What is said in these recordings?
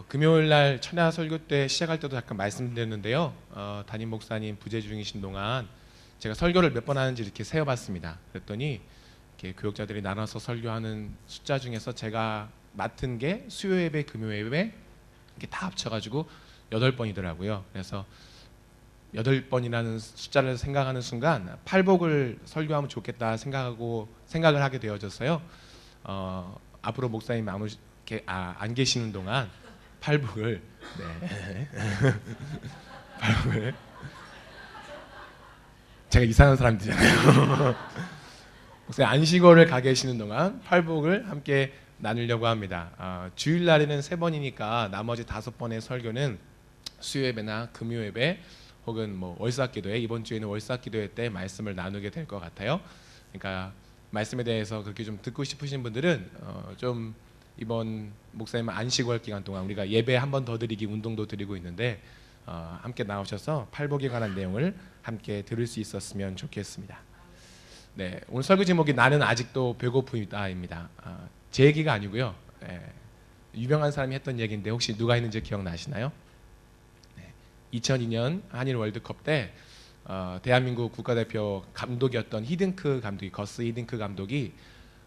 금요일 날 천야 설교 때 시작할 때도 잠깐 말씀드렸는데요. 담임 목사님 부재 중이신 동안 제가 설교를 몇 번 하는지 이렇게 세어봤습니다. 그랬더니 이렇게 교역자들이 나눠서 설교하는 숫자 중에서 제가 맡은 게 수요 예배, 금요 예배 이렇게 다 합쳐가지고 8번이더라고요. 그래서 8번이라는 숫자를 생각하는 순간 팔복을 설교하면 좋겠다 생각을 하게 되어졌어요. 앞으로 목사님 안 계시는 동안 팔복을 팔복을 제가 이상한 사람들이잖아요. 목사님 안식월을 가 계시는 동안 팔복을 함께 나누려고 합니다. 주일날에는 3번이니까 나머지 5번의 설교는 수요예배나 금요예배 혹은 뭐 월삭기도회, 이번 주에는 월삭기도회 때 말씀을 나누게 될 것 같아요. 그러니까 말씀에 대해서 그렇게 좀 듣고 싶으신 분들은 좀 이번 목사님 안식월 기간 동안 우리가 예배 한 번 더 드리기 운동도 드리고 있는데 함께 나오셔서 팔복에 관한 내용을 함께 들을 수 있었으면 좋겠습니다. 네, 오늘 설교 제목이 나는 아직도 배고프다입니다. 제 얘기가 아니고요. 유명한 사람이 했던 얘기인데 혹시 누가 했는지 기억나시나요? 2002년 한일 월드컵 때 대한민국 국가대표 감독이었던 거스 히딩크 감독이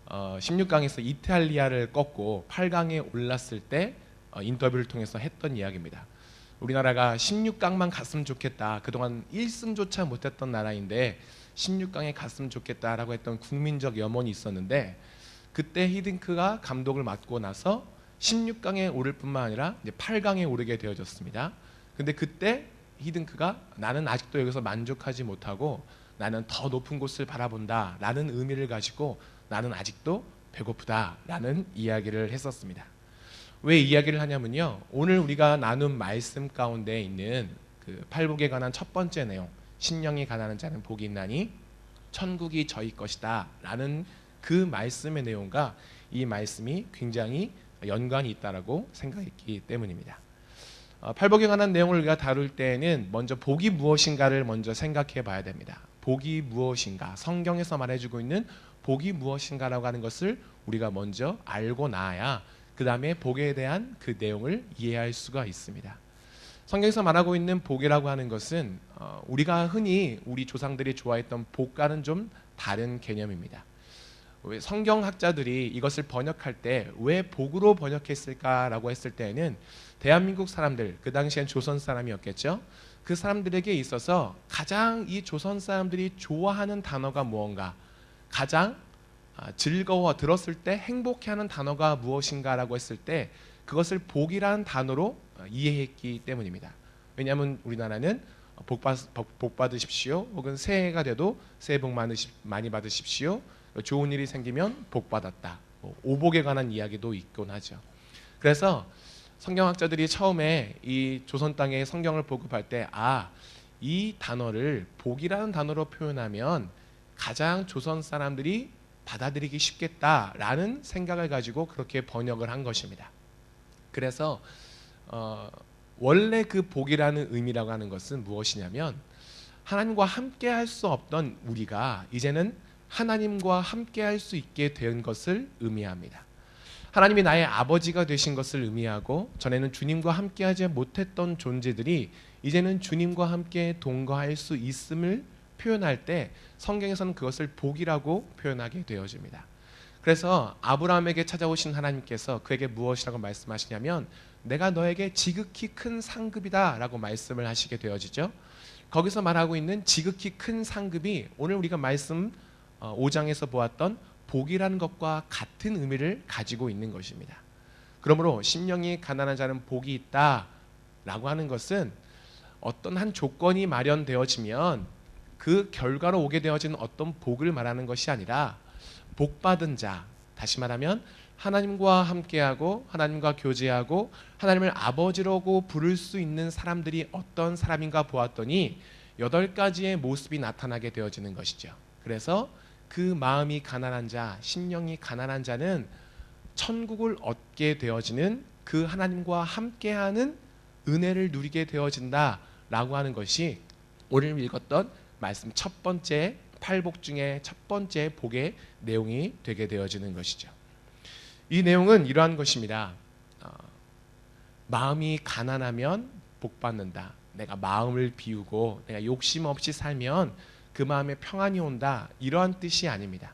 16강에서 이탈리아를 꺾고 8강에 올랐을 때 인터뷰를 통해서 했던 이야기입니다. 우리나라가 16강만 갔으면 좋겠다. 그동안 1승조차 못했던 나라인데 16강에 갔으면 좋겠다라고 했던 국민적 염원이 있었는데 그때 히딩크가 감독을 맡고 나서 16강에 오를 뿐만 아니라 이제 8강에 오르게 되어졌습니다. 근데 그때 히딩크가 나는 아직도 여기서 만족하지 못하고 나는 더 높은 곳을 바라본다 라는 의미를 가지고 나는 아직도 배고프다 라는 이야기를 했었습니다. 왜 이야기를 하냐면요, 오늘 우리가 나눈 말씀 가운데 있는 그 팔복에 관한 첫 번째 내용, 신령이 가난한 자는 복이 있나니 천국이 저희 것이다 라는 그 말씀의 내용과 이 말씀이 굉장히 연관이 있다라고 생각했기 때문입니다. 팔복에 관한 내용을 우리가 다룰 때에는 먼저 복이 무엇인가를 먼저 생각해 봐야 됩니다. 복이 무엇인가, 성경에서 말해주고 있는 복이 무엇인가라고 하는 것을 우리가 먼저 알고 나야 그 다음에 복에 대한 그 내용을 이해할 수가 있습니다. 성경에서 말하고 있는 복이라고 하는 것은 우리가 흔히 우리 조상들이 좋아했던 복과는 좀 다른 개념입니다. 성경학자들이 이것을 번역할 때 왜 복으로 번역했을까라고 했을 때에는 대한민국 사람들, 그 당시엔 조선 사람이었겠죠. 그 사람들에게 있어서 가장 이 조선 사람들이 좋아하는 단어가 무언가, 가장 즐거워 들었을 때 행복해하는 단어가 무엇인가라고 했을 때 그것을 복이라는 단어로 이해했기 때문입니다. 왜냐하면 우리나라는 복 받으십시오, 혹은 새해가 돼도 새해 복 많이 받으십시오, 좋은 일이 생기면 복 받았다, 오복에 관한 이야기도 있곤 하죠. 그래서 성경학자들이 처음에 이 조선 땅에 성경을 보급할 때 이 단어를 복이라는 단어로 표현하면 가장 조선 사람들이 받아들이기 쉽겠다라는 생각을 가지고 그렇게 번역을 한 것입니다. 그래서 원래 그 복이라는 의미라고 하는 것은 무엇이냐면 하나님과 함께 할 수 없던 우리가 이제는 하나님과 함께 할 수 있게 된 것을 의미합니다. 하나님이 나의 아버지가 되신 것을 의미하고 전에는 주님과 함께하지 못했던 존재들이 이제는 주님과 함께 동거할 수 있음을 표현할 때 성경에서는 그것을 복이라고 표현하게 되어집니다. 그래서 아브라함에게 찾아오신 하나님께서 그에게 무엇이라고 말씀하시냐면 내가 너에게 지극히 큰 상급이다 라고 말씀을 하시게 되어지죠. 거기서 말하고 있는 지극히 큰 상급이 오늘 우리가 말씀 5장에서 보았던 복이라는 것과 같은 의미를 가지고 있는 것입니다. 그러므로 심령이 가난한 자는 복이 있다 라고 하는 것은 어떤 한 조건이 마련되어지면 그 결과로 오게 되어지는 어떤 복을 말하는 것이 아니라 복받은 자, 다시 말하면 하나님과 함께하고 하나님과 교제하고 하나님을 아버지라고 부를 수 있는 사람들이 어떤 사람인가 보았더니 8가지의 모습이 나타나게 되어지는 것이죠. 그래서 그 마음이 가난한 자, 심령이 가난한 자는 천국을 얻게 되어지는 그 하나님과 함께하는 은혜를 누리게 되어진다라고 하는 것이 오늘 읽었던 말씀 첫 번째 팔복 중에 첫 번째 복의 내용이 되게 되어지는 것이죠. 이 내용은 이러한 것입니다. 마음이 가난하면 복 받는다. 내가 마음을 비우고 내가 욕심 없이 살면 그 마음에 평안이 온다. 이러한 뜻이 아닙니다.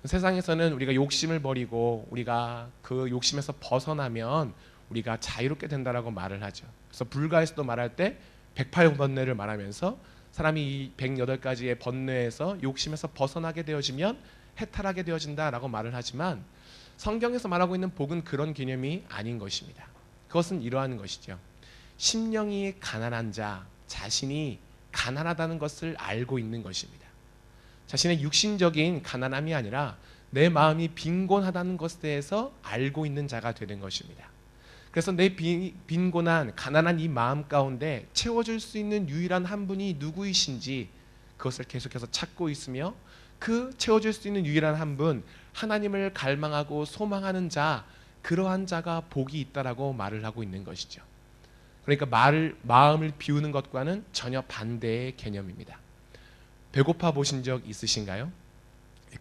세상에서는 우리가 욕심을 버리고 우리가 그 욕심에서 벗어나면 우리가 자유롭게 된다라고 말을 하죠. 그래서 불가에서도 말할 때 108번뇌를 말하면서 사람이 이 108가지의 번뇌에서 욕심에서 벗어나게 되어지면 해탈하게 되어진다라고 말을 하지만 성경에서 말하고 있는 복은 그런 개념이 아닌 것입니다. 그것은 이러한 것이죠. 심령이 가난한 자, 자신이 가난하다는 것을 알고 있는 것입니다. 자신의 육신적인 가난함이 아니라 내 마음이 빈곤하다는 것에 대해서 알고 있는 자가 되는 것입니다. 그래서 내 빈곤한 가난한 이 마음 가운데 채워줄 수 있는 유일한 한 분이 누구이신지 그것을 계속해서 찾고 있으며 그 채워줄 수 있는 유일한 한 분, 하나님을 갈망하고 소망하는 자, 그러한 자가 복이 있다라고 말을 하고 있는 것이죠. 그러니까 마음을 비우는 것과는 전혀 반대의 개념입니다. 배고파 보신 적 있으신가요?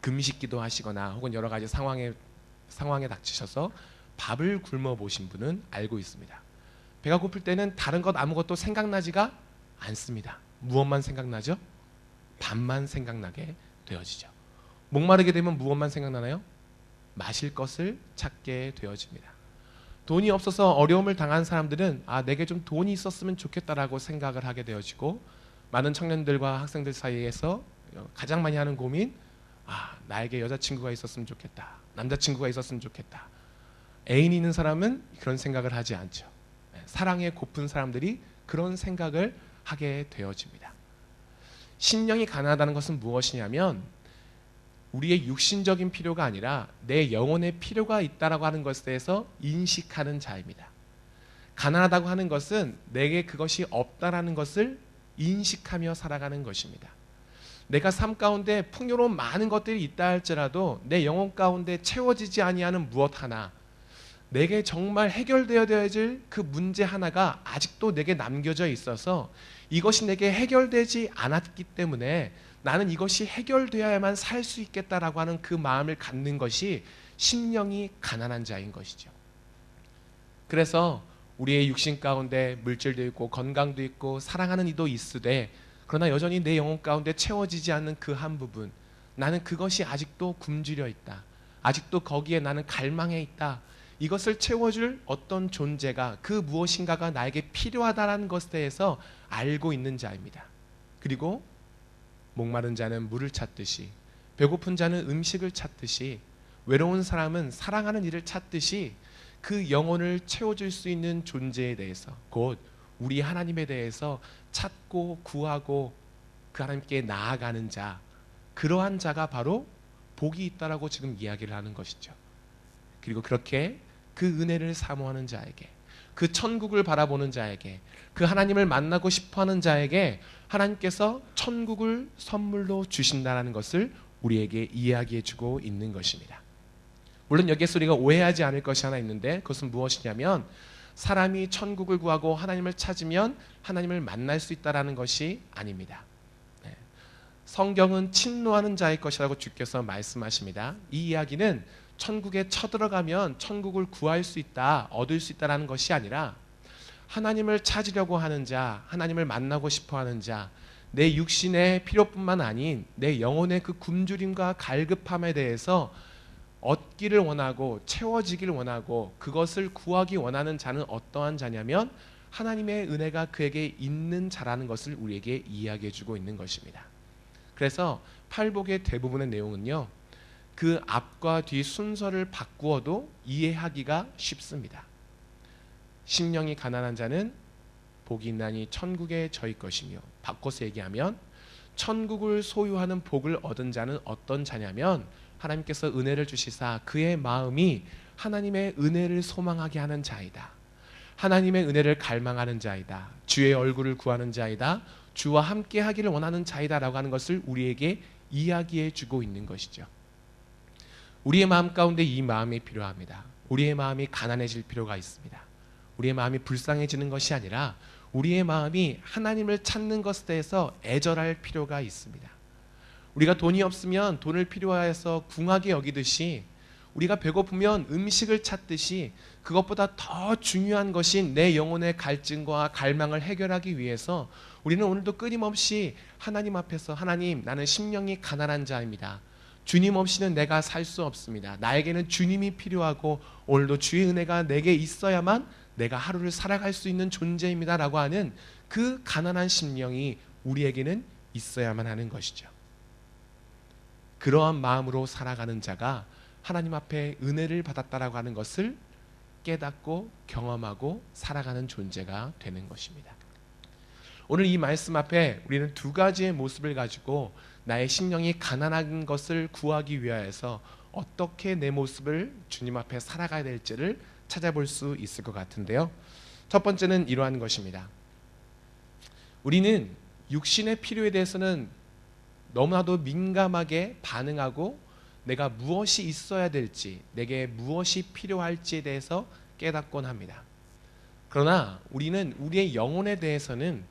금식기도 하시거나 혹은 여러 가지 상황에 닥치셔서 밥을 굶어 보신 분은 알고 있습니다. 배가 고플 때는 다른 것 아무것도 생각나지가 않습니다. 무엇만 생각나죠? 밥만 생각나게 되어지죠. 목마르게 되면 무엇만 생각나나요? 마실 것을 찾게 되어집니다. 돈이 없어서 어려움을 당한 사람들은 내게 좀 돈이 있었으면 좋겠다라고 생각을 하게 되어지고, 많은 청년들과 학생들 사이에서 가장 많이 하는 고민, 나에게 여자친구가 있었으면 좋겠다, 남자친구가 있었으면 좋겠다. 애인이 있는 사람은 그런 생각을 하지 않죠. 사랑에 고픈 사람들이 그런 생각을 하게 되어집니다. 심령이 가난하다는 것은 무엇이냐면 우리의 육신적인 필요가 아니라 내 영혼의 필요가 있다라고 하는 것에 대해서 인식하는 자입니다. 가난하다고 하는 것은 내게 그것이 없다라는 것을 인식하며 살아가는 것입니다. 내가 삶 가운데 풍요로운 많은 것들이 있다 할지라도 내 영혼 가운데 채워지지 아니하는 무엇 하나, 내게 정말 해결되어야 될 그 문제 하나가 아직도 내게 남겨져 있어서 이것이 내게 해결되지 않았기 때문에 나는 이것이 해결되어야만 살 수 있겠다라고 하는 그 마음을 갖는 것이 심령이 가난한 자인 것이죠. 그래서 우리의 육신 가운데 물질도 있고 건강도 있고 사랑하는 이도 있으되, 그러나 여전히 내 영혼 가운데 채워지지 않는 그 한 부분, 나는 그것이 아직도 굶주려 있다, 아직도 거기에 나는 갈망해 있다, 이것을 채워줄 어떤 존재가, 그 무엇인가가 나에게 필요하다는 것에 대해서 알고 있는 자입니다. 그리고 목마른 자는 물을 찾듯이, 배고픈 자는 음식을 찾듯이, 외로운 사람은 사랑하는 이를 찾듯이 그 영혼을 채워줄 수 있는 존재에 대해서, 곧 우리 하나님에 대해서 찾고 구하고 그 하나님께 나아가는 자, 그러한 자가 바로 복이 있다라고 지금 이야기를 하는 것이죠. 그리고 그렇게 그 은혜를 사모하는 자에게, 그 천국을 바라보는 자에게, 그 하나님을 만나고 싶어하는 자에게 하나님께서 천국을 선물로 주신다는 것을 우리에게 이야기해 주고 있는 것입니다. 물론 여기에서 우리가 오해하지 않을 것이 하나 있는데, 그것은 무엇이냐면 사람이 천국을 구하고 하나님을 찾으면 하나님을 만날 수 있다는 것이 아닙니다. 성경은 침노하는 자의 것이라고 주께서 말씀하십니다. 이 이야기는 천국에 쳐들어가면 천국을 구할 수 있다, 얻을 수 있다는 것이 아니라 하나님을 찾으려고 하는 자, 하나님을 만나고 싶어하는 자, 내 육신의 필요뿐만 아닌 내 영혼의 그 굶주림과 갈급함에 대해서 얻기를 원하고 채워지기를 원하고 그것을 구하기 원하는 자는 어떠한 자냐면 하나님의 은혜가 그에게 있는 자라는 것을 우리에게 이야기해 주고 있는 것입니다. 그래서 팔복의 대부분의 내용은요, 그 앞과 뒤 순서를 바꾸어도 이해하기가 쉽습니다. 심령이 가난한 자는 복이 있나니 천국에 저희 것이며, 바꿔서 얘기하면 천국을 소유하는 복을 얻은 자는 어떤 자냐면 하나님께서 은혜를 주시사 그의 마음이 하나님의 은혜를 소망하게 하는 자이다, 하나님의 은혜를 갈망하는 자이다, 주의 얼굴을 구하는 자이다, 주와 함께 하기를 원하는 자이다라고 하는 것을 우리에게 이야기해 주고 있는 것이죠. 우리의 마음 가운데 이 마음이 필요합니다. 우리의 마음이 가난해질 필요가 있습니다. 우리의 마음이 불쌍해지는 것이 아니라 우리의 마음이 하나님을 찾는 것에 대해서 애절할 필요가 있습니다. 우리가 돈이 없으면 돈을 필요해서 궁하게 여기듯이 우리가 배고프면 음식을 찾듯이 그것보다 더 중요한 것인 내 영혼의 갈증과 갈망을 해결하기 위해서 우리는 오늘도 끊임없이 하나님 앞에서 하나님, 나는 심령이 가난한 자입니다. 주님 없이는 내가 살 수 없습니다. 나에게는 주님이 필요하고 오늘도 주의 은혜가 내게 있어야만 내가 하루를 살아갈 수 있는 존재입니다 라고 하는 그 가난한 심령이 우리에게는 있어야만 하는 것이죠. 그러한 마음으로 살아가는 자가 하나님 앞에 은혜를 받았다라고 하는 것을 깨닫고 경험하고 살아가는 존재가 되는 것입니다. 오늘 이 말씀 앞에 우리는 두 가지의 모습을 가지고 나의 심령이 가난한 것을 구하기 위하여서 어떻게 내 모습을 주님 앞에 살아가야 될지를 찾아볼 수 있을 것 같은데요. 첫 번째는 이러한 것입니다. 우리는 육신의 필요에 대해서는 너무나도 민감하게 반응하고 내가 무엇이 있어야 될지, 내게 무엇이 필요할지에 대해서 깨닫곤 합니다. 그러나 우리는 우리의 영혼에 대해서는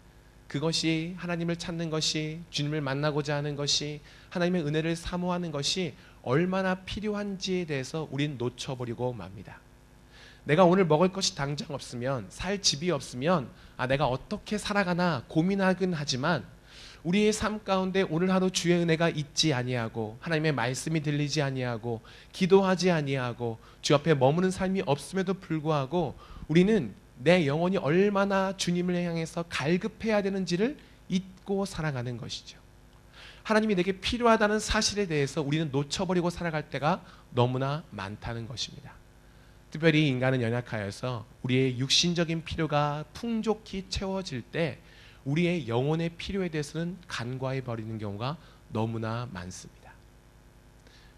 그것이 하나님을 찾는 것이, 주님을 만나고자 하는 것이, 하나님의 은혜를 사모하는 것이 얼마나 필요한지에 대해서 우리는 놓쳐버리고 맙니다. 내가 오늘 먹을 것이 당장 없으면, 살 집이 없으면 내가 어떻게 살아가나 고민하긴 하지만 우리의 삶 가운데 오늘 하루 주의 은혜가 있지 아니하고 하나님의 말씀이 들리지 아니하고 기도하지 아니하고 주 앞에 머무는 삶이 없음에도 불구하고 우리는 내 영혼이 얼마나 주님을 향해서 갈급해야 되는지를 잊고 살아가는 것이죠. 하나님이 내게 필요하다는 사실에 대해서 우리는 놓쳐버리고 살아갈 때가 너무나 많다는 것입니다. 특별히 인간은 연약하여서 우리의 육신적인 필요가 풍족히 채워질 때 우리의 영혼의 필요에 대해서는 간과해 버리는 경우가 너무나 많습니다.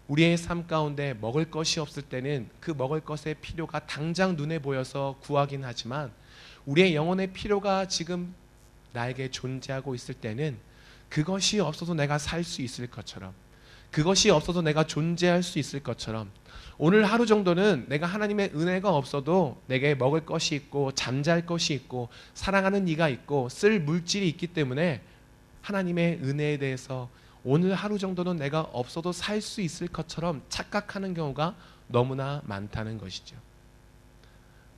우리의 삶 가운데 먹을 것이 없을 때는 그 먹을 것의 필요가 당장 눈에 보여서 구하긴 하지만 우리의 영혼의 필요가 지금 나에게 존재하고 있을 때는 그것이 없어도 내가 살 수 있을 것처럼, 그것이 없어도 내가 존재할 수 있을 것처럼 오늘 하루 정도는 내가 하나님의 은혜가 없어도 내게 먹을 것이 있고 잠잘 것이 있고 사랑하는 이가 있고 쓸 물질이 있기 때문에 하나님의 은혜에 대해서 오늘 하루 정도는 내가 없어도 살 수 있을 것처럼 착각하는 경우가 너무나 많다는 것이죠.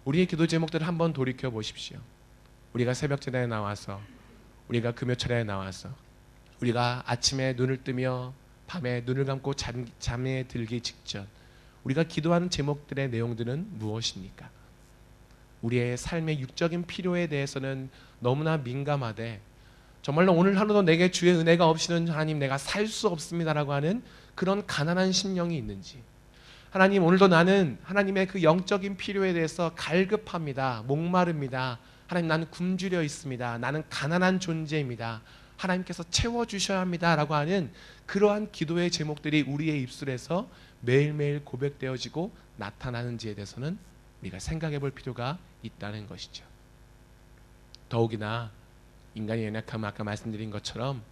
우리의 기도 제목들을 한번 돌이켜 보십시오. 우리가 새벽 제단에 나와서, 우리가 금요 철야에 나와서, 우리가 아침에 눈을 뜨며 밤에 눈을 감고 잠에 들기 직전 우리가 기도하는 제목들의 내용들은 무엇입니까? 우리의 삶의 육적인 필요에 대해서는 너무나 민감하되 정말로 오늘 하루도 내게 주의 은혜가 없이는 하나님 내가 살 수 없습니다라고 하는 그런 가난한 심령이 있는지, 하나님 오늘도 나는 하나님의 그 영적인 필요에 대해서 갈급합니다. 목마릅니다. 하나님 나는 굶주려 있습니다. 나는 가난한 존재입니다. 하나님께서 채워주셔야 합니다 라고 하는 그러한 기도의 제목들이 우리의 입술에서 매일매일 고백되어지고 나타나는지에 대해서는 우리가 생각해 볼 필요가 있다는 것이죠. 더욱이나 인간이 연약하면 아까 말씀드린 것처럼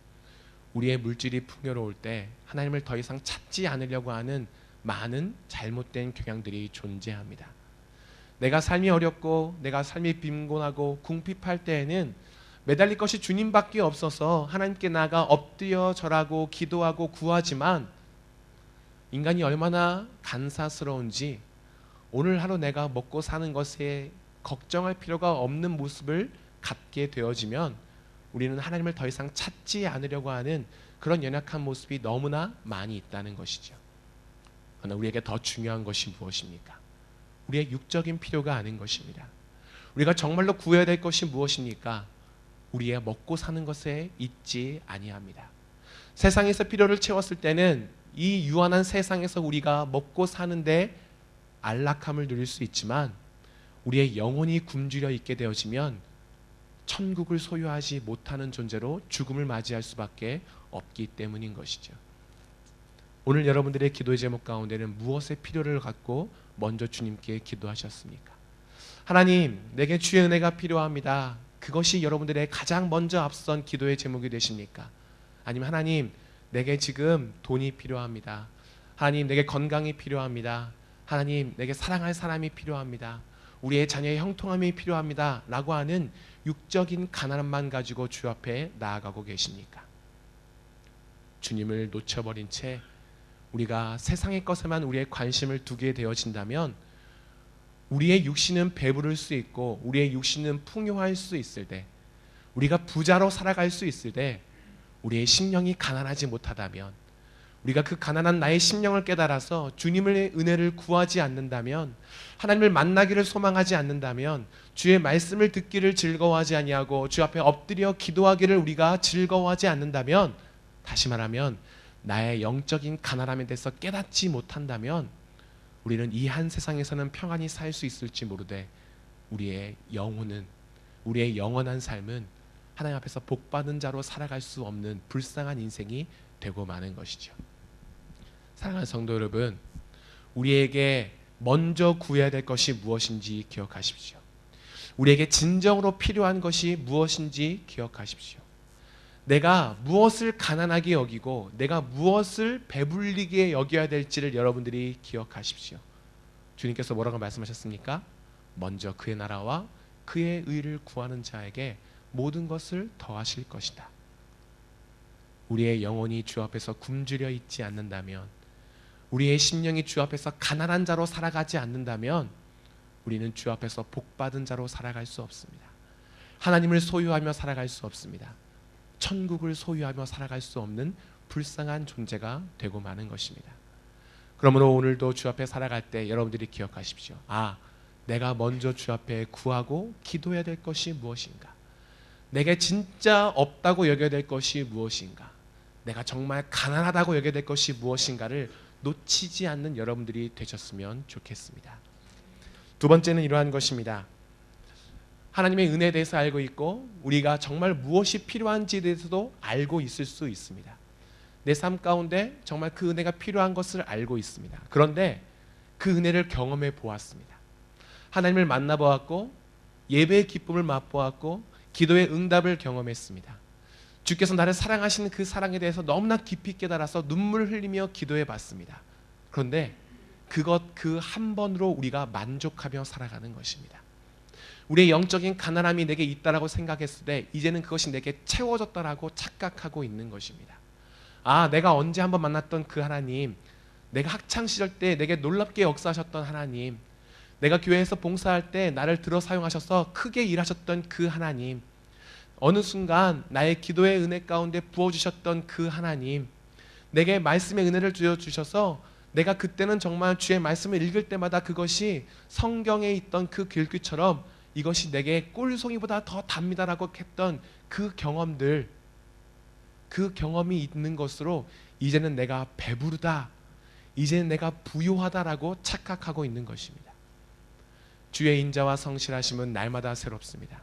우리의 물질이 풍요로울 때 하나님을 더 이상 찾지 않으려고 하는 많은 잘못된 경향들이 존재합니다. 내가 삶이 어렵고 내가 삶이 빈곤하고 궁핍할 때에는 매달릴 것이 주님밖에 없어서 하나님께 나아가 엎드려 절하고 기도하고 구하지만 인간이 얼마나 간사스러운지 오늘 하루 내가 먹고 사는 것에 걱정할 필요가 없는 모습을 갖게 되어지면 우리는 하나님을 더 이상 찾지 않으려고 하는 그런 연약한 모습이 너무나 많이 있다는 것이죠. 그러나 우리에게 더 중요한 것이 무엇입니까? 우리의 육적인 필요가 아닌 것입니다. 우리가 정말로 구해야 될 것이 무엇입니까? 우리의 먹고 사는 것에 있지 아니합니다. 세상에서 필요를 채웠을 때는 이 유한한 세상에서 우리가 먹고 사는데 안락함을 누릴 수 있지만 우리의 영혼이 굶주려 있게 되어지면 천국을 소유하지 못하는 존재로 죽음을 맞이할 수밖에 없기 때문인 것이죠. 오늘 여러분들의 기도의 제목 가운데는 무엇의 필요를 갖고 먼저 주님께 기도하셨습니까? 하나님, 내게 주의 은혜가 필요합니다. 그것이 여러분들의 가장 먼저 앞선 기도의 제목이 되십니까? 아니면 하나님, 내게 지금 돈이 필요합니다. 하나님, 내게 건강이 필요합니다. 하나님, 내게 사랑할 사람이 필요합니다. 우리의 자녀의 형통함이 필요합니다 라고 하는 육적인 가난함만 가지고 주 앞에 나아가고 계십니까? 주님을 놓쳐버린 채 우리가 세상의 것에만 우리의 관심을 두게 되어진다면 우리의 육신은 배부를 수 있고 우리의 육신은 풍요할 수 있을 때, 우리가 부자로 살아갈 수 있을 때 우리의 심령이 가난하지 못하다면, 우리가 그 가난한 나의 심령을 깨달아서 주님의 은혜를 구하지 않는다면, 하나님을 만나기를 소망하지 않는다면, 주의 말씀을 듣기를 즐거워하지 아니하고 주 앞에 엎드려 기도하기를 우리가 즐거워하지 않는다면, 다시 말하면 나의 영적인 가난함에 대해서 깨닫지 못한다면 우리는 이 한 세상에서는 평안히 살 수 있을지 모르되 우리의 영혼은, 우리의 영원한 삶은 하나님 앞에서 복받은 자로 살아갈 수 없는 불쌍한 인생이 되고 마는 것이죠. 사랑하는 성도 여러분, 우리에게 먼저 구해야 될 것이 무엇인지 기억하십시오. 우리에게 진정으로 필요한 것이 무엇인지 기억하십시오. 내가 무엇을 가난하게 여기고 내가 무엇을 배불리게 여겨야 될지를 여러분들이 기억하십시오. 주님께서 뭐라고 말씀하셨습니까? 먼저 그의 나라와 그의 의를 구하는 자에게 모든 것을 더하실 것이다. 우리의 영혼이 주 앞에서 굶주려 있지 않는다면, 우리의 심령이 주 앞에서 가난한 자로 살아가지 않는다면 우리는 주 앞에서 복받은 자로 살아갈 수 없습니다. 하나님을 소유하며 살아갈 수 없습니다. 천국을 소유하며 살아갈 수 없는 불쌍한 존재가 되고 마는 것입니다. 그러므로 오늘도 주 앞에 살아갈 때 여러분들이 기억하십시오. 내가 먼저 주 앞에 구하고 기도해야 될 것이 무엇인가? 내게 진짜 없다고 여겨야 될 것이 무엇인가? 내가 정말 가난하다고 여겨야 될 것이 무엇인가를 놓치지 않는 여러분들이 되셨으면 좋겠습니다. 두 번째는 이러한 것입니다. 하나님의 은혜에 대해서 알고 있고 우리가 정말 무엇이 필요한지에 대해서도 알고 있을 수 있습니다. 내 삶 가운데 정말 그 은혜가 필요한 것을 알고 있습니다. 그런데 그 은혜를 경험해 보았습니다. 하나님을 만나보았고 예배의 기쁨을 맛보았고 기도의 응답을 경험했습니다. 주께서 나를 사랑하시는 그 사랑에 대해서 너무나 깊이 깨달아서 눈물을 흘리며 기도해 봤습니다. 그런데 그 한 번으로 우리가 만족하며 살아가는 것입니다. 우리의 영적인 가난함이 내게 있다라고 생각했을 때 이제는 그것이 내게 채워졌다라고 착각하고 있는 것입니다. 내가 언제 한번 만났던 그 하나님, 내가 학창시절 때 내게 놀랍게 역사하셨던 하나님, 내가 교회에서 봉사할 때 나를 들어 사용하셔서 크게 일하셨던 그 하나님, 어느 순간 나의 기도의 은혜 가운데 부어주셨던 그 하나님, 내게 말씀의 은혜를 주셔서 내가 그때는 정말 주의 말씀을 읽을 때마다 그것이 성경에 있던 그 글귀처럼 이것이 내게 꿀송이보다 더 답니다라고 했던 그 경험들, 그 경험이 있는 것으로 이제는 내가 배부르다, 이제는 내가 부요하다라고 착각하고 있는 것입니다. 주의 인자와 성실하심은 날마다 새롭습니다.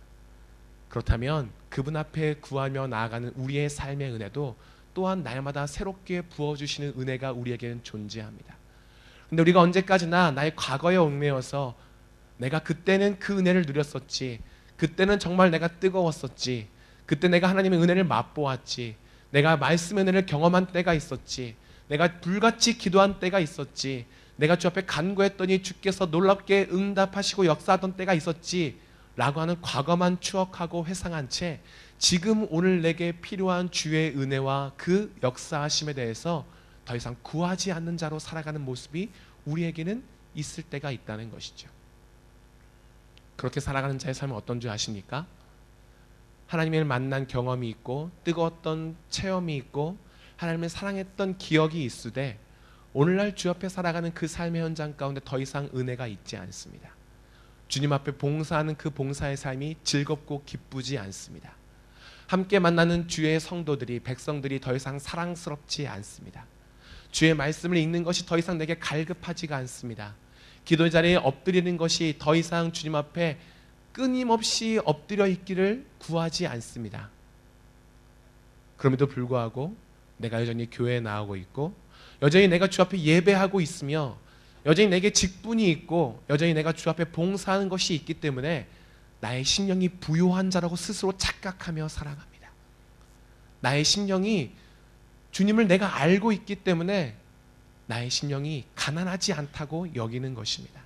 그렇다면 그분 앞에 구하며 나아가는 우리의 삶의 은혜도 또한 날마다 새롭게 부어주시는 은혜가 우리에게는 존재합니다. 그런데 우리가 언제까지나 나의 과거에 얽매여서 내가 그때는 그 은혜를 누렸었지, 그때는 정말 내가 뜨거웠었지, 그때 내가 하나님의 은혜를 맛보았지, 내가 말씀의 은혜를 경험한 때가 있었지, 내가 불같이 기도한 때가 있었지, 내가 주 앞에 간구했더니 주께서 놀랍게 응답하시고 역사하던 때가 있었지 라고 하는 과거만 추억하고 회상한 채 지금 오늘 내게 필요한 주의 은혜와 그 역사하심에 대해서 더 이상 구하지 않는 자로 살아가는 모습이 우리에게는 있을 때가 있다는 것이죠. 그렇게 살아가는 자의 삶은 어떤 줄 아십니까? 하나님을 만난 경험이 있고 뜨거웠던 체험이 있고 하나님을 사랑했던 기억이 있으되 오늘날 주 앞에 살아가는 그 삶의 현장 가운데 더 이상 은혜가 있지 않습니다. 주님 앞에 봉사하는 그 봉사의 삶이 즐겁고 기쁘지 않습니다. 함께 만나는 주의 성도들이, 백성들이 더 이상 사랑스럽지 않습니다. 주의 말씀을 읽는 것이 더 이상 내게 갈급하지가 않습니다. 기도 자리에 엎드리는 것이 더 이상 주님 앞에 끊임없이 엎드려 있기를 구하지 않습니다. 그럼에도 불구하고 내가 여전히 교회에 나오고 있고 여전히 내가 주 앞에 예배하고 있으며 여전히 내게 직분이 있고 여전히 내가 주 앞에 봉사하는 것이 있기 때문에 나의 심령이 부요한 자라고 스스로 착각하며 살아갑니다. 나의 심령이 주님을 내가 알고 있기 때문에 나의 심령이 가난하지 않다고 여기는 것입니다.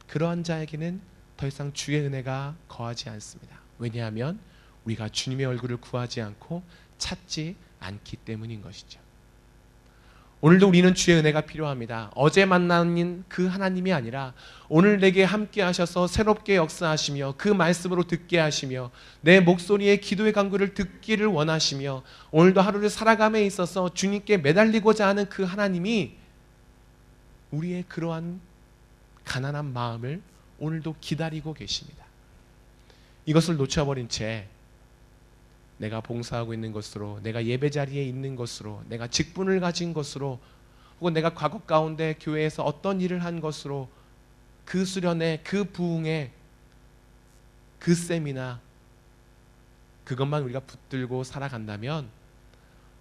그러한 자에게는 더 이상 주의 은혜가 거하지 않습니다. 왜냐하면 우리가 주님의 얼굴을 구하지 않고 찾지 않기 때문인 것이죠. 오늘도 우리는 주의 은혜가 필요합니다. 어제 만난 그 하나님이 아니라 오늘 내게 함께 하셔서 새롭게 역사하시며 그 말씀으로 듣게 하시며 내 목소리의 기도의 간구를 듣기를 원하시며 오늘도 하루를 살아감에 있어서 주님께 매달리고자 하는 그 하나님이 우리의 그러한 가난한 마음을 오늘도 기다리고 계십니다. 이것을 놓쳐버린 채 내가 봉사하고 있는 것으로, 내가 예배 자리에 있는 것으로, 내가 직분을 가진 것으로, 혹은 내가 과거 가운데 교회에서 어떤 일을 한 것으로 그 수련회, 그 부흥회, 그 세미나 그것만 우리가 붙들고 살아간다면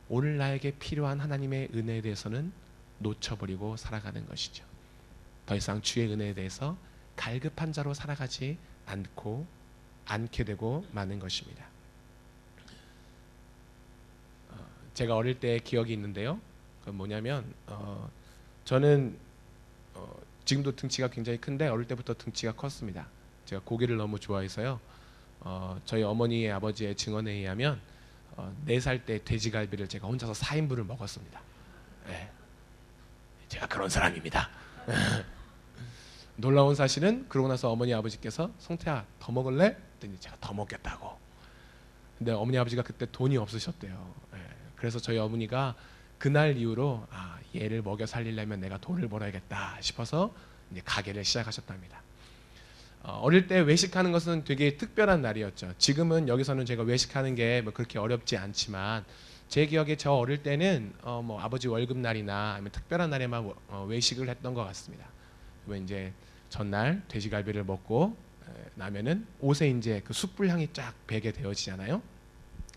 오늘 나에게 필요한 하나님의 은혜에 대해서는 놓쳐버리고 살아가는 것이죠. 더 이상 주의 은혜에 대해서 갈급한 자로 살아가지 않게 되고 마는 것입니다. 제가 어릴 때 기억이 있는데요. 그건 뭐냐면 저는 지금도 등치가 굉장히 큰데 어릴 때부터 등치가 컸습니다. 제가 고기를 너무 좋아해서요. 저희 어머니의 아버지의 증언에 의하면 4살 때 돼지갈비를 제가 혼자서 4인분을 먹었습니다. 네. 제가 그런 사람입니다. 놀라운 사실은 그러고 나서 어머니 아버지께서 성태야 더 먹을래? 그랬더니 제가 더 먹겠다고. 근데 어머니 아버지가 그때 돈이 없으셨대요. 네. 그래서 저희 어머니가 그날 이후로 얘를 먹여 살리려면 내가 돈을 벌어야겠다 싶어서 이제 가게를 시작하셨답니다. 어릴 때 외식하는 것은 되게 특별한 날이었죠. 지금은 여기서는 제가 외식하는 게 뭐 그렇게 어렵지 않지만 제 기억에 저 어릴 때는 뭐 아버지 월급날이나 아니면 특별한 날에만 외식을 했던 것 같습니다. 그러면 이제 전날 돼지갈비를 먹고 나면은 옷에 이제 그 숯불 향이 쫙 배게 되어지잖아요.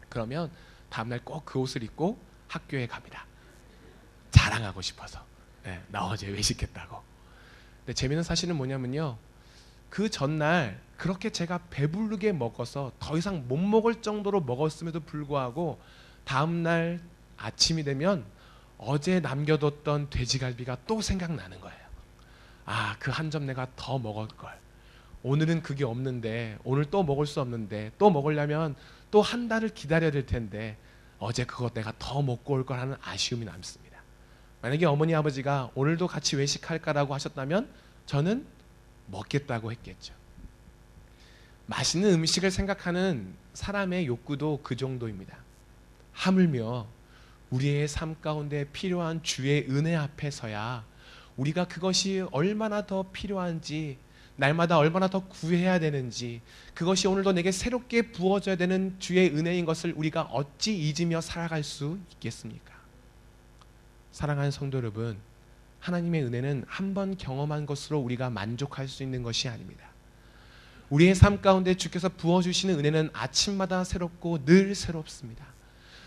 그러면 다음날 꼭 그 옷을 입고 학교에 갑니다. 자랑하고 싶어서. 네, 나 어제 외식했다고. 근데 재미있는 사실은 뭐냐면요. 그 전날 그렇게 제가 배부르게 먹어서 더 이상 못 먹을 정도로 먹었음에도 불구하고 다음날 아침이 되면 어제 남겨뒀던 돼지갈비가 또 생각나는 거예요. 그 한 점 내가 더 먹을 걸. 오늘은 그게 없는데, 오늘 또 먹을 수 없는데, 또 먹으려면 또 한 달을 기다려야 될 텐데 어제 그거 내가 더 먹고 올 걸 하는 아쉬움이 남습니다. 만약에 어머니 아버지가 오늘도 같이 외식할까라고 하셨다면 저는 먹겠다고 했겠죠. 맛있는 음식을 생각하는 사람의 욕구도 그 정도입니다. 하물며 우리의 삶 가운데 필요한 주의 은혜 앞에서야 우리가 그것이 얼마나 더 필요한지, 날마다 얼마나 더 구해야 되는지, 그것이 오늘도 내게 새롭게 부어져야 되는 주의 은혜인 것을 우리가 어찌 잊으며 살아갈 수 있겠습니까? 사랑하는 성도 여러분, 하나님의 은혜는 한 번 경험한 것으로 우리가 만족할 수 있는 것이 아닙니다. 우리의 삶 가운데 주께서 부어주시는 은혜는 아침마다 새롭고 늘 새롭습니다.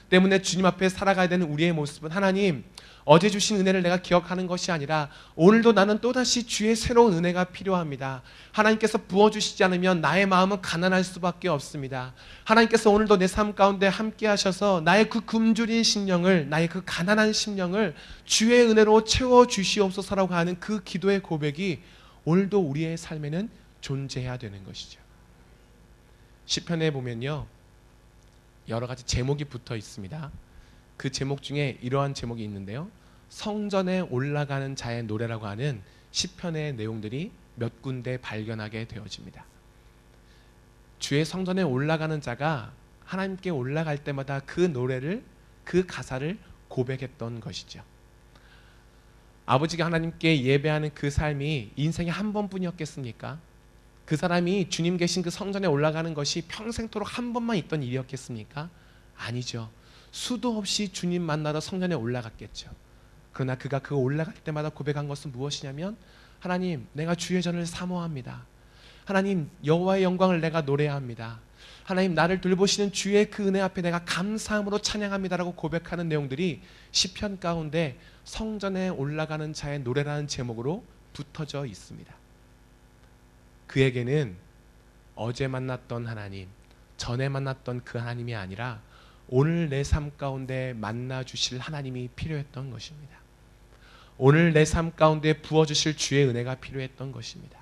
때문에 주님 앞에 살아가야 되는 우리의 모습은 하나님, 어제 주신 은혜를 내가 기억하는 것이 아니라 오늘도 나는 또다시 주의 새로운 은혜가 필요합니다. 하나님께서 부어주시지 않으면 나의 마음은 가난할 수밖에 없습니다. 하나님께서 오늘도 내 삶 가운데 함께 하셔서 나의 그 굶주린 심령을, 나의 그 가난한 심령을 주의 은혜로 채워주시옵소서라고 하는 그 기도의 고백이 오늘도 우리의 삶에는 존재해야 되는 것이죠. 시편에 보면요, 여러 가지 제목이 붙어 있습니다. 그 제목 중에 이러한 제목이 있는데요, 성전에 올라가는 자의 노래라고 하는 시편의 내용들이 몇 군데 발견하게 되어집니다. 주의 성전에 올라가는 자가 하나님께 올라갈 때마다 그 노래를, 그 가사를 고백했던 것이죠. 아버지가 하나님께 예배하는 그 삶이 인생에 한 번뿐이었겠습니까? 그 사람이 주님 계신 그 성전에 올라가는 것이 평생토록 한 번만 있던 일이었겠습니까? 아니죠. 수도 없이 주님 만나러 성전에 올라갔겠죠. 그러나 그가 그 올라갈 때마다 고백한 것은 무엇이냐면, 하나님, 내가 주의 전을 사모합니다. 하나님, 여호와의 영광을 내가 노래합니다. 하나님, 나를 돌보시는 주의 그 은혜 앞에 내가 감사함으로 찬양합니다라고 고백하는 내용들이 시편 가운데 성전에 올라가는 자의 노래라는 제목으로 붙어져 있습니다. 그에게는 어제 만났던 하나님, 전에 만났던 그 하나님이 아니라 오늘 내 삶 가운데 만나 주실 하나님이 필요했던 것입니다. 오늘 내 삶 가운데 부어주실 주의 은혜가 필요했던 것입니다.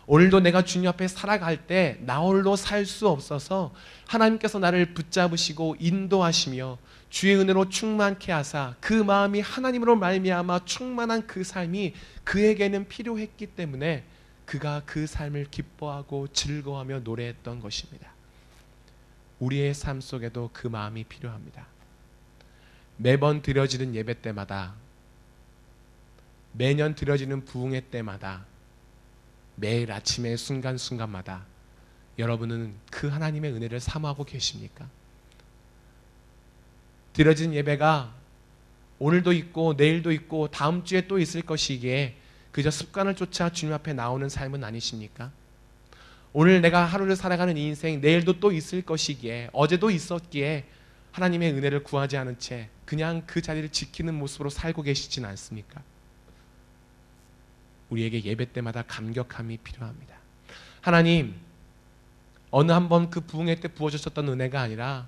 오늘도 내가 주님 앞에 살아갈 때 나 홀로 살 수 없어서 하나님께서 나를 붙잡으시고 인도하시며 주의 은혜로 충만케 하사 그 마음이 하나님으로 말미암아 충만한 그 삶이 그에게는 필요했기 때문에 그가 그 삶을 기뻐하고 즐거워하며 노래했던 것입니다. 우리의 삶 속에도 그 마음이 필요합니다. 매번 드려지는 예배 때마다, 매년 드려지는 부흥회 때마다, 매일 아침의 순간순간마다 여러분은 그 하나님의 은혜를 사모하고 계십니까? 드려진 예배가 오늘도 있고 내일도 있고 다음 주에 또 있을 것이기에 그저 습관을 쫓아 주님 앞에 나오는 삶은 아니십니까? 오늘 내가 하루를 살아가는 이 인생 내일도 또 있을 것이기에 어제도 있었기에 하나님의 은혜를 구하지 않은 채 그냥 그 자리를 지키는 모습으로 살고 계시진 않습니까? 우리에게 예배 때마다 감격함이 필요합니다. 하나님, 어느 한 번 그 부흥회 때 부어주셨던 은혜가 아니라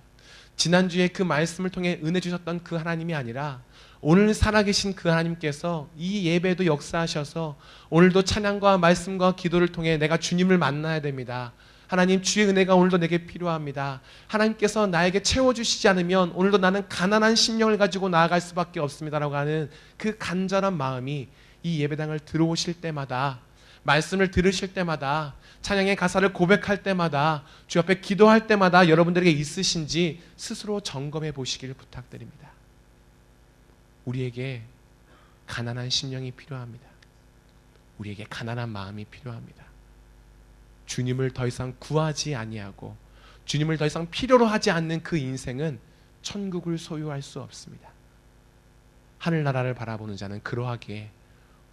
지난주에 그 말씀을 통해 은혜 주셨던 그 하나님이 아니라 오늘 살아계신 그 하나님께서 이 예배에도 역사하셔서 오늘도 찬양과 말씀과 기도를 통해 내가 주님을 만나야 됩니다. 하나님, 주의 은혜가 오늘도 내게 필요합니다. 하나님께서 나에게 채워주시지 않으면 오늘도 나는 가난한 심령을 가지고 나아갈 수밖에 없습니다라고 하는 그 간절한 마음이 이 예배당을 들어오실 때마다, 말씀을 들으실 때마다, 찬양의 가사를 고백할 때마다, 주 앞에 기도할 때마다 여러분들에게 있으신지 스스로 점검해 보시길 부탁드립니다. 우리에게 가난한 심령이 필요합니다. 우리에게 가난한 마음이 필요합니다. 주님을 더 이상 구하지 아니하고 주님을 더 이상 필요로 하지 않는 그 인생은 천국을 소유할 수 없습니다. 하늘나라를 바라보는 자는 그러하기에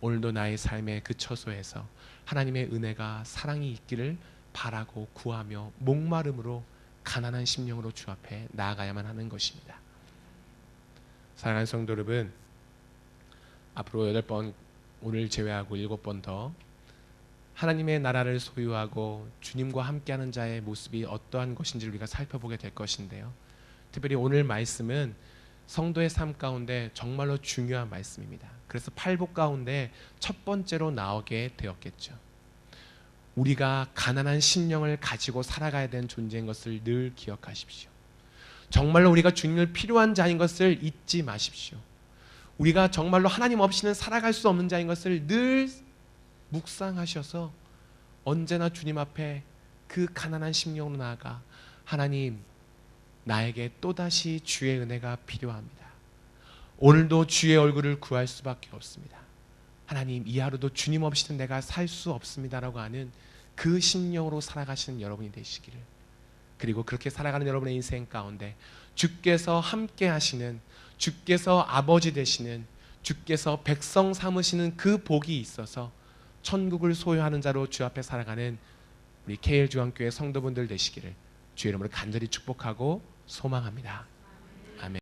오늘도 나의 삶의 그 처소에서 하나님의 은혜가 사랑이 있기를 바라고 구하며 목마름으로 가난한 심령으로 주 앞에 나아가야만 하는 것입니다. 사랑하는 성도 여러분, 앞으로 8번, 오늘 제외하고 7번 더 하나님의 나라를 소유하고 주님과 함께하는 자의 모습이 어떠한 것인지를 우리가 살펴보게 될 것인데요, 특별히 오늘 말씀은 성도의 삶 가운데 정말로 중요한 말씀입니다. 그래서 팔복 가운데 첫 번째로 나오게 되었겠죠. 우리가 가난한 심령을 가지고 살아가야 되는 존재인 것을 늘 기억하십시오. 정말로 우리가 주님을 필요한 자인 것을 잊지 마십시오. 우리가 정말로 하나님 없이는 살아갈 수 없는 자인 것을 늘 묵상하셔서 언제나 주님 앞에 그 가난한 심령으로 나아가 하나님, 나에게 또다시 주의 은혜가 필요합니다. 오늘도 주의 얼굴을 구할 수밖에 없습니다. 하나님, 이 하루도 주님 없이는 내가 살 수 없습니다라고 하는 그 심령으로 살아가시는 여러분이 되시기를, 그리고 그렇게 살아가는 여러분의 인생 가운데 주께서 함께 하시는, 주께서 아버지 되시는, 주께서 백성 삼으시는 그 복이 있어서 천국을 소유하는 자로 주 앞에 살아가는 우리 KL중앙교회 성도분들 되시기를 주의 이름으로 간절히 축복하고 소망합니다. 아멘.